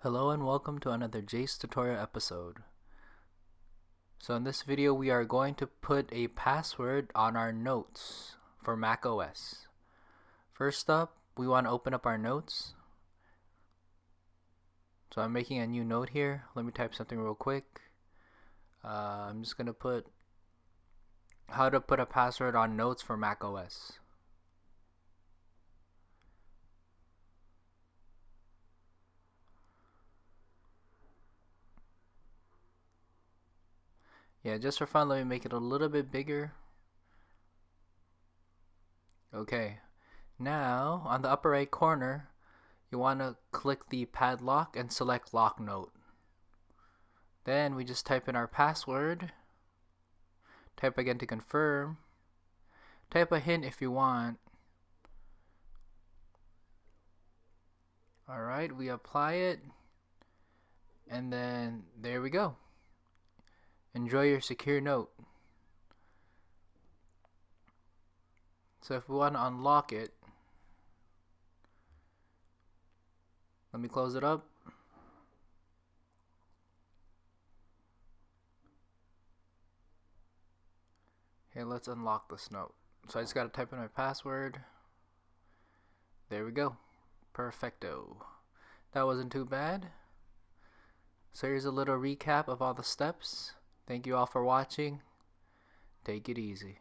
Hello and welcome to another Jace tutorial episode. So in this video we are going to put a password on our notes for Mac OS. First up, we want to open up our notes. So I'm making a new note here. Let me type something real quick. I'm just going to put how to put a password on notes for Mac OS. Yeah, just for fun, let me make it a little bit bigger. Okay, now on the upper right corner, you want to click the padlock and select lock note. Then we just type in our password, type again to confirm, type a hint if you want. Alright, we apply it, and then there we go. Enjoy your secure note. So if we want to unlock it, let me close it up. Okay, let's unlock this note. So I just got to type in my password. There we go. Perfecto. That wasn't too bad. So here's a little recap of all the steps. Thank you all for watching. Take it easy.